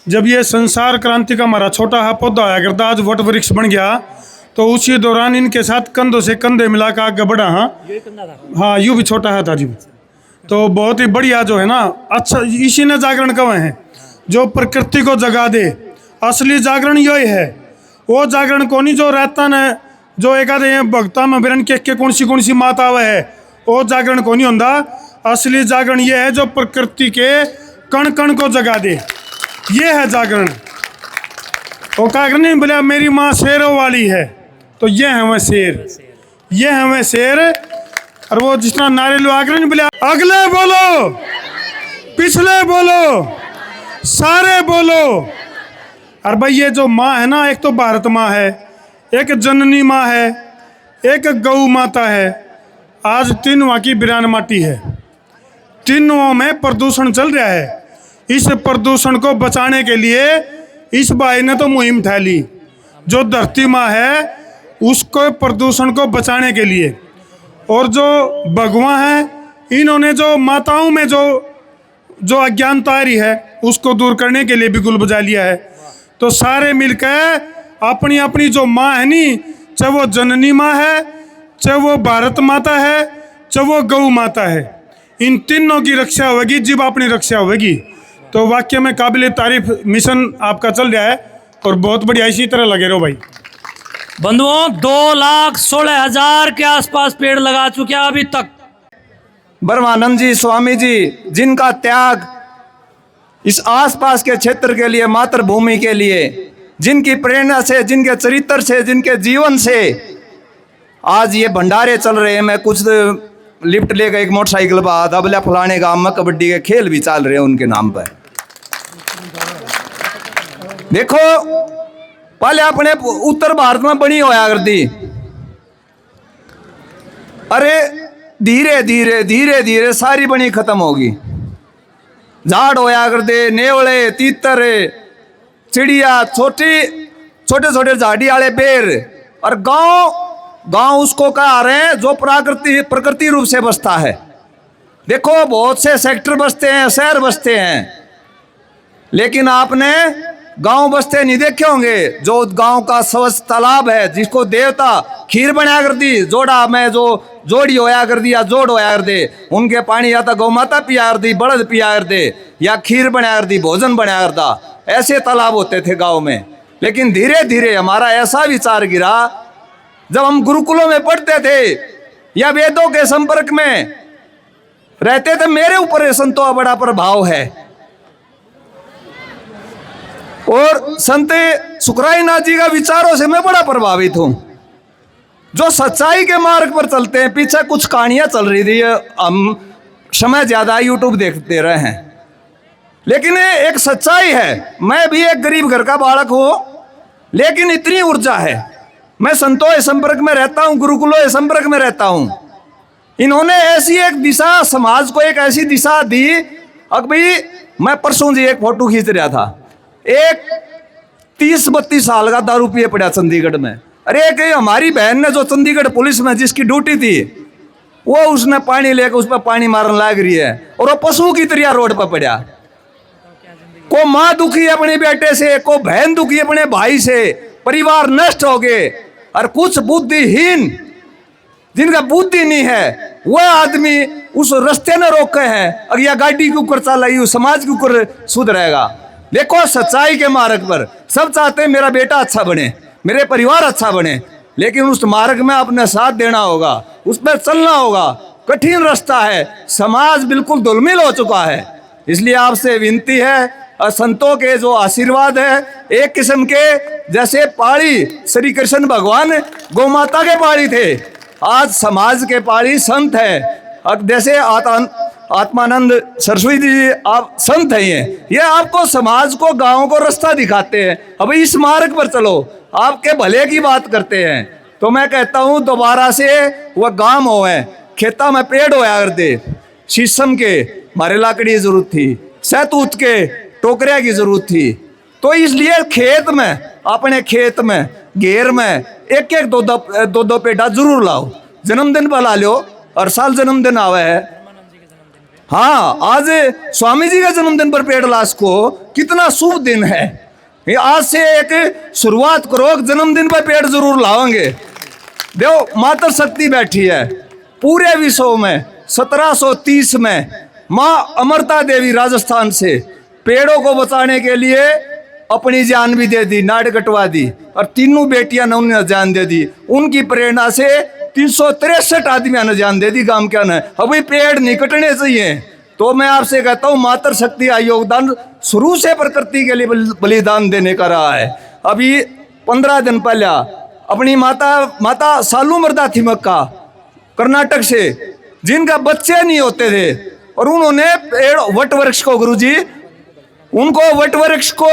जब ये संसार क्रांति का हमारा छोटा सा पौधा आया करता, आज वट वृक्ष बन गया, तो उसी दौरान इनके साथ कंधों से कंधे मिला कर आगे बढ़ा। हाँ, यूँ भी छोटा है था जी। तो बहुत ही बढ़िया जो है ना, अच्छा इसी ने जागरण कहे हैं, जो प्रकृति को जगा दे। असली जागरण यही है, वो जागरण को नहीं जो रहता न, जो एक आधे भक्ता में बिरन के कौन सी माता वह है, वो जागरण को नहीं होता। असली जागरण ये है जो प्रकृति के कण कण को जगा दे, ये है जागरण। वो क्या नहीं बोला मेरी माँ शेरों वाली है, तो ये है वह शेर, ये है वह शेर। और वो जिस तरह नारे लो आगे नहीं बोले, अगले बोलो, पिछले बोलो, सारे बोलो। और भाई ये जो माँ है ना, एक तो भारत माँ है, एक जननी माँ है, एक गौ माता है। आज तीनों की बिरान माटी है, तीनों में प्रदूषण चल रहा है। इस प्रदूषण को बचाने के लिए इस भाई ने तो मुहिम उठाई, जो धरती माँ है उसको प्रदूषण को बचाने के लिए। और जो भगवान है, इन्होंने जो माताओं में जो अज्ञानता आ रही है उसको दूर करने के लिए भी गुल बजा लिया है। तो सारे मिलकर अपनी अपनी जो माँ है नी, चाहे वो जननी माँ है, चाहे वो भारत माता है, चाहे वो गौ माता है, इन तीनों की रक्षा होगी जब अपनी रक्षा होगी। तो वाक्य में काबिल तारीफ मिशन आपका चल रहा है और बहुत बढ़िया, इसी तरह लगे रहो भाई। बंधुओं 2,16,000 के आसपास पेड़ लगा चुके हैं अभी तक। ब्रह्मानंद जी स्वामी जी, जिनका त्याग इस आसपास के क्षेत्र के लिए, मातृभूमि के लिए, जिनकी प्रेरणा से, जिनके चरित्र से, जिनके जीवन से आज ये भंडारे चल रहे हैं। मैं कुछ लिफ्ट लेकर एक मोटरसाइकिल पर दबला फलाने गांव में कबड्डी के खेल भी चल रहे हैं उनके नाम पर। देखो पहले अपने उत्तर भारत में बनी होया करती, अरे धीरे धीरे धीरे धीरे सारी बनी खत्म होगी। झाड़ होया करते, नेवले, तीतर, चिड़िया, छोटे छोटे झाड़ी वाले पेड़। और गांव उसको कहा रहे हैं जो प्रकृति रूप से बसता है। देखो बहुत से सेक्टर बसते हैं, शहर बसते हैं, लेकिन आपने गांव बसते नहीं देखे होंगे। जो गांव का स्वच्छ तालाब है, जिसको देवता खीर बनाया कर दी, जोड़ा में जो जोड़ी होया कर दी या जोड़ होया कर दे, उनके पानी या तो गौ माता पिया कर दी, बड़द पिया कर दे, या खीर बनाया कर दी, भोजन बनाया कर दा। ऐसे तालाब होते थे गाँव में। लेकिन धीरे धीरे हमारा ऐसा विचार गिरा, जब हम गुरुकुलों में पढ़ते थे या वेदों के संपर्क में रहते थे, मेरे ऊपर संतों का बड़ा प्रभाव है। और संत सुखरायनाथ जी का विचारों से मैं बड़ा प्रभावित हूं, जो सच्चाई के मार्ग पर चलते हैं। पीछे कुछ कहानियां चल रही थी, हम समय ज्यादा यूट्यूब देखते रहे हैं, लेकिन ये एक सच्चाई है। मैं भी एक गरीब घर का बालक हूं, लेकिन इतनी ऊर्जा है। मैं संतों के संपर्क में रहता हूं, गुरुकुलों के संपर्क में रहता हूं। इन्होंने ऐसी एक दिशा, समाज को एक ऐसी दिशा दी। अब भाई मैं परसों जी एक फोटो खींच रहा था, एक 30-32 साल का दारू पिए पड़ा चंडीगढ़ में। अरे एक हमारी बहन ने जो चंडीगढ़ पुलिस में जिसकी ड्यूटी थी, वो उसने पानी लेकर उस पर पानी मारने लग रही है, और वो पशु की तरह रोड पर पड़ा। को माँ दुखी अपने बेटे से, को बहन दुखी अपने भाई से, परिवार नष्ट हो गए। और कुछ बुद्धिहीन, जिनका बुद्धि नहीं है, वह आदमी उस रास्ते में रोके हैं, अगर यह गाड़ी के ऊपर चलाई, उस समाज के ऊपर सुधरेगा। देखो सच्चाई के मार्ग पर सब चाहते हैं मेरा बेटा अच्छा बने, मेरे परिवार अच्छा बने, लेकिन उस मार्ग में अपने साथ देना होगा, उस पर चलना होगा। कठिन रास्ता है, समाज बिल्कुल धुलमिल हो चुका है। इसलिए आपसे विनती है, संतों के जो आशीर्वाद है, एक किस्म के जैसे पाड़ी श्री कृष्ण भगवान गौ माता के पाड़ी थे, आज समाज के पाड़ी संत है। अब जैसे आत्मानंद सरस्वती जी आप संत हैं, ये आपको समाज को, गाँव को रास्ता दिखाते हैं। अब इस मार्ग पर चलो, आपके भले की बात करते हैं। तो मैं कहता हूँ दोबारा से वह गाँव होए, खेता में पेड़ होया कर दे, शीशम के हमारे लाकड़ी की जरूरत थी, सहतूत के टोकरिया की जरूरत थी। तो इसलिए खेत में, अपने खेत में घेर में एक एक दो पेड़ा जरूर लाओ। जन्मदिन पर ला लो, और साल जन्मदिन आवे है, हाँ, आज स्वामी जी का जन्मदिन पर पेड़ ला इसको, कितना शुभ दिन है। ये आज से एक शुरुआत करो, जन्मदिन पर पेड़ जरूर लाओगे। देखो मातृ शक्ति बैठी है पूरे विश्व में। 1730 में माँ अमरता देवी राजस्थान से पेड़ों को बचाने के लिए अपनी जान भी दे दी, नाड़ कटवा दी, और तीनों बेटियां ने उन्हें जान दे दी। उनकी प्रेरणा से 363 आदमियों ने जान दे दी गांव के ने। अभी पेड़ नहीं कटने चाहिए। तो मैं आपसे कहता हूँ मातृ शक्ति का योगदान शुरू से प्रकृति के लिए बलिदान देने का रहा है। अभी 15 दिन पहले अपनी माता सालू मर्दा थी मक्का कर्नाटक से, जिनका बच्चे नहीं होते थे, और उन्होंने पेड़ वट वृक्ष को, गुरुजी उनको वट वृक्ष को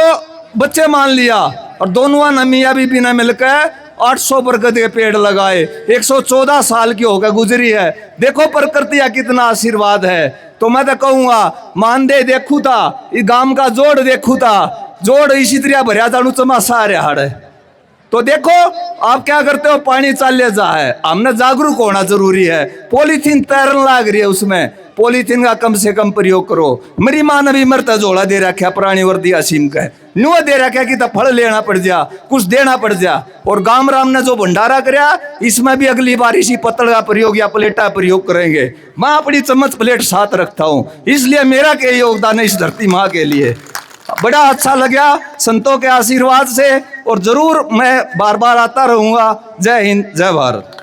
बच्चे मान लिया, और दोनों ने मियाँ बीबी ने मिलकर 800 बरगद के पेड़ लगाए। 114 साल की होकर गुजरी है। देखो प्रकृति का कितना आशीर्वाद है। तो मैं तो कहूँगा मानदे देखू था, इस गांव का जोड़ देखू था, जोड़ इसी तरह भरिया जाणू चमासा आ रहा है। तो देखो आप क्या करते हो, पानी चाले जा है, हमने जागरूक होना जरूरी है। पॉलीथीन तैरने लाग रही है, उसमें पॉलीथीन का कम से कम प्रयोग करो। मेरी माँ ने भी मरता झोला दे रखा पुरानी वर्दी असीम का, नुआ दे रखा कि फल लेना पड़ जा, कुछ देना पड़ जा। और गाम राम ने जो भंडारा कराया, इसमें भी अगली बार इसी पत्तल का प्रयोग या प्लेट का प्रयोग करेंगे। मैं अपनी चम्मच प्लेट साथ रखता हूँ, इसलिए मेरा क्या योगदान है इस धरती माँ के लिए। बड़ा अच्छा लगा संतों के आशीर्वाद से, और जरूर मैं बार बार आता रहूंगा। जय हिंद, जय भारत।